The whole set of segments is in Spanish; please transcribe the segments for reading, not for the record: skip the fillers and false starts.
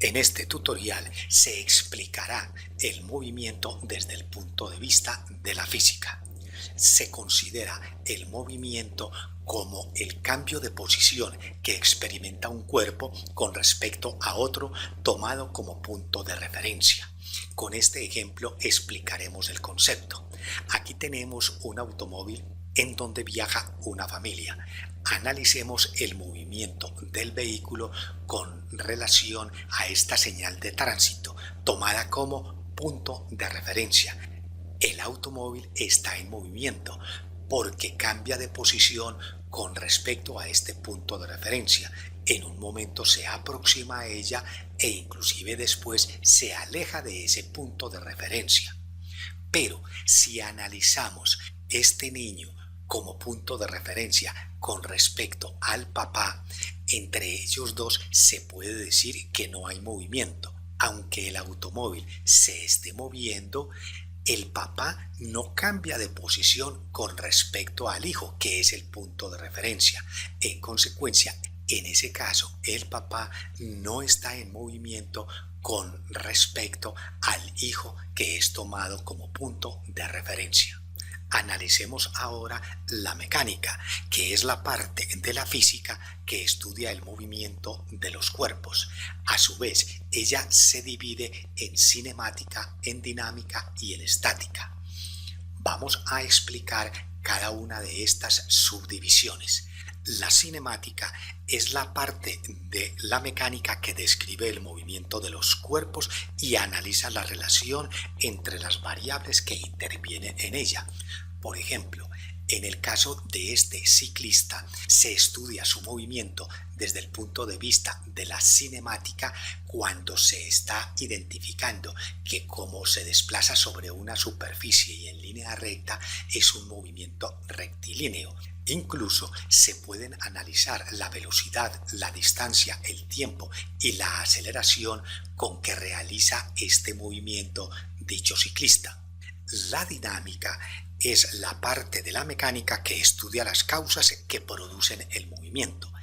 En este tutorial se explicará el movimiento desde el punto de vista de la física. Se considera el movimiento como el cambio de posición que experimenta un cuerpo con respecto a otro tomado como punto de referencia. Con este ejemplo explicaremos el concepto. Aquí tenemos un automóvil en donde viaja una familia. Analicemos el movimiento del vehículo con relación a esta señal de tránsito, tomada como punto de referencia. El automóvil está en movimiento porque cambia de posición con respecto a este punto de referencia. En un momento se aproxima a ella e inclusive después se aleja de ese punto de referencia. Pero si analizamos este niño como punto de referencia con respecto al papá, entre ellos dos se puede decir que no hay movimiento. Aunque el automóvil se esté moviendo, el papá no cambia de posición con respecto al hijo, que es el punto de referencia. En consecuencia, en ese caso, el papá no está en movimiento con respecto al hijo que es tomado como punto de referencia. Analicemos ahora la mecánica, que es la parte de la física que estudia el movimiento de los cuerpos. A su vez, ella se divide en cinemática, en dinámica y en estática. Vamos a explicar cada una de estas subdivisiones. La cinemática es la parte de la mecánica que describe el movimiento de los cuerpos y analiza la relación entre las variables que intervienen en ella. Por ejemplo, en el caso de este ciclista, se estudia su movimiento desde el punto de vista de la cinemática cuando se está identificando que como se desplaza sobre una superficie y en línea recta, es un movimiento rectilíneo. Incluso se pueden analizar la velocidad, la distancia, el tiempo y la aceleración con que realiza este movimiento dicho ciclista. La dinámica es la parte de la mecánica que estudia las causas que producen el movimiento.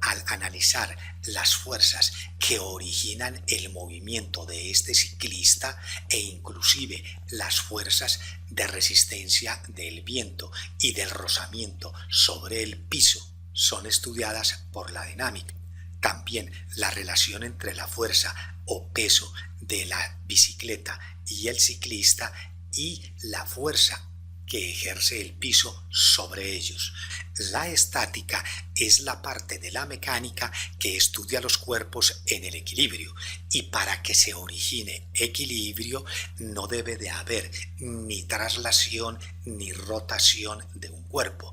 Al analizar las fuerzas que originan el movimiento de este ciclista e inclusive las fuerzas de resistencia del viento y del rozamiento sobre el piso son estudiadas por la dinámica. También la relación entre la fuerza o peso de la bicicleta y el ciclista y la fuerza que ejerce el piso sobre ellos. La estática es la parte de la mecánica que estudia los cuerpos en el equilibrio, y para que se origine equilibrio no debe de haber ni traslación ni rotación de un cuerpo.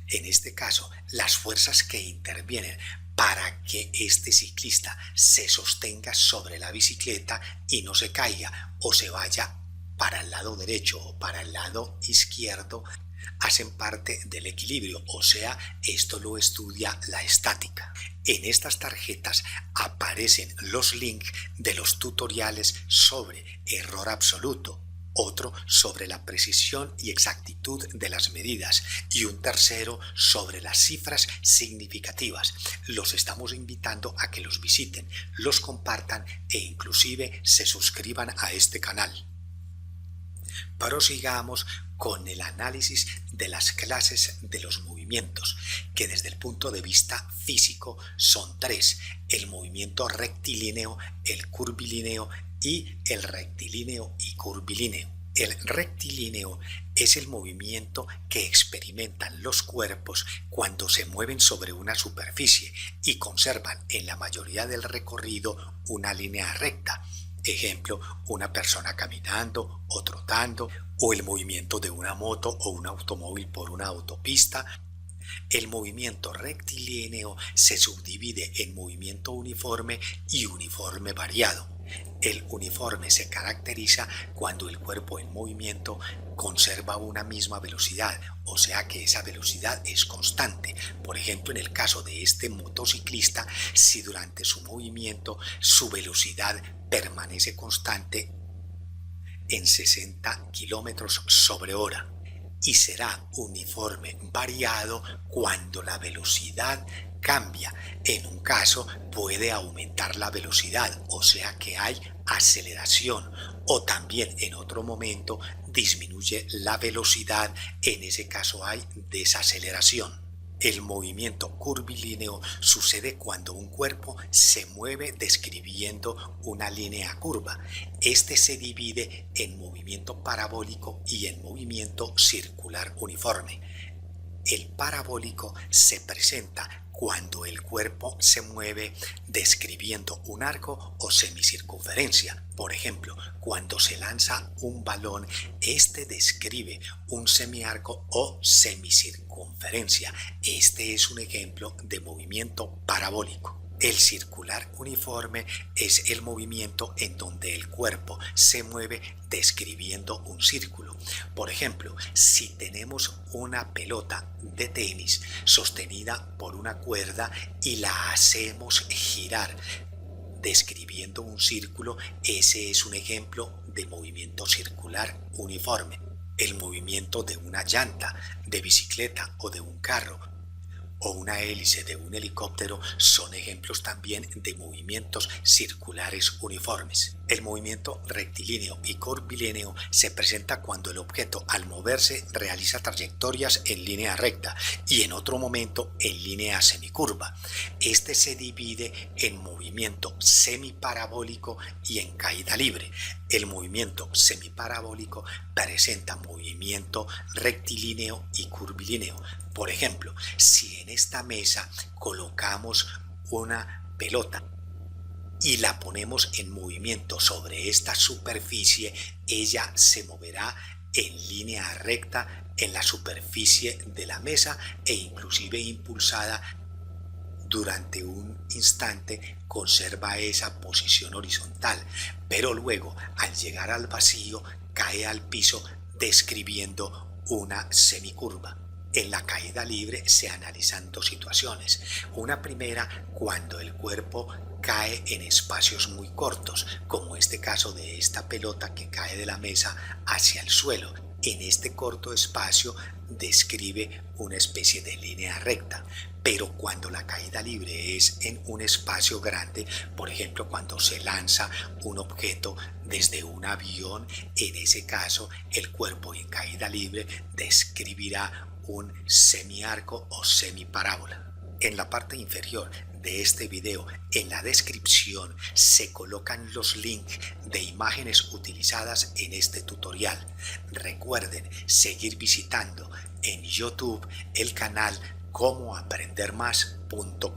En este caso, las fuerzas que intervienen para que este ciclista se sostenga sobre la bicicleta y no se caiga o se vaya para el lado derecho o para el lado izquierdo, hacen parte del equilibrio, o sea, esto lo estudia la estática. En estas tarjetas aparecen los links de los tutoriales sobre error absoluto, otro sobre la precisión y exactitud de las medidas y un tercero sobre las cifras significativas. Los estamos invitando a que los visiten, los compartan e inclusive se suscriban a este canal. Prosigamos con el análisis de las clases de los movimientos, que desde el punto de vista físico son tres: el movimiento rectilíneo, el curvilíneo y el rectilíneo y curvilíneo. El rectilíneo es el movimiento que experimentan los cuerpos cuando se mueven sobre una superficie y conservan en la mayoría del recorrido una línea recta. Ejemplo, una persona caminando o trotando, o el movimiento de una moto o un automóvil por una autopista. El movimiento rectilíneo se subdivide en movimiento uniforme y uniforme variado. El uniforme se caracteriza cuando el cuerpo en movimiento conserva una misma velocidad, o sea que esa velocidad es constante. Por ejemplo, en el caso de este motociclista, si durante su movimiento su velocidad permanece constante en 60 km/h, y será uniforme variado cuando la velocidad cambia. En un caso puede aumentar la velocidad, o sea que hay aceleración, o también en otro momento disminuye la velocidad, en ese caso hay desaceleración. El movimiento curvilíneo sucede cuando un cuerpo se mueve describiendo una línea curva. Este se divide en movimiento parabólico y en movimiento circular uniforme. El parabólico se presenta cuando el cuerpo se mueve describiendo un arco o semicircunferencia. Por ejemplo, cuando se lanza un balón, este describe un semiarco o semicircunferencia. Este es un ejemplo de movimiento parabólico. El circular uniforme es el movimiento en donde el cuerpo se mueve describiendo un círculo. Por ejemplo, si tenemos una pelota de tenis sostenida por una cuerda y la hacemos girar describiendo un círculo, ese es un ejemplo de movimiento circular uniforme. El movimiento de una llanta de bicicleta o de un carro o una hélice de un helicóptero son ejemplos también de movimientos circulares uniformes. El movimiento rectilíneo y curvilíneo se presenta cuando el objeto al moverse realiza trayectorias en línea recta y en otro momento en línea semicurva. Este se divide en movimiento semiparabólico y en caída libre. El movimiento semiparabólico presenta movimiento rectilíneo y curvilíneo. Por ejemplo, si en esta mesa colocamos una pelota y la ponemos en movimiento sobre esta superficie, ella se moverá en línea recta en la superficie de la mesa e inclusive impulsada durante un instante conserva esa posición horizontal, pero luego al llegar al vacío cae al piso describiendo una semicurva. En la caída libre se analizan dos situaciones. Una primera, cuando el cuerpo cae en espacios muy cortos, como este caso de esta pelota que cae de la mesa hacia el suelo. En este corto espacio describe una especie de línea recta, pero cuando la caída libre es en un espacio grande, por ejemplo cuando se lanza un objeto desde un avión, en ese caso el cuerpo en caída libre describirá un semiarco o semiparábola. En la parte inferior de este video, en la descripción, se colocan los links de imágenes utilizadas en este tutorial. Recuerden seguir visitando en YouTube el canal comoaprendermas.com.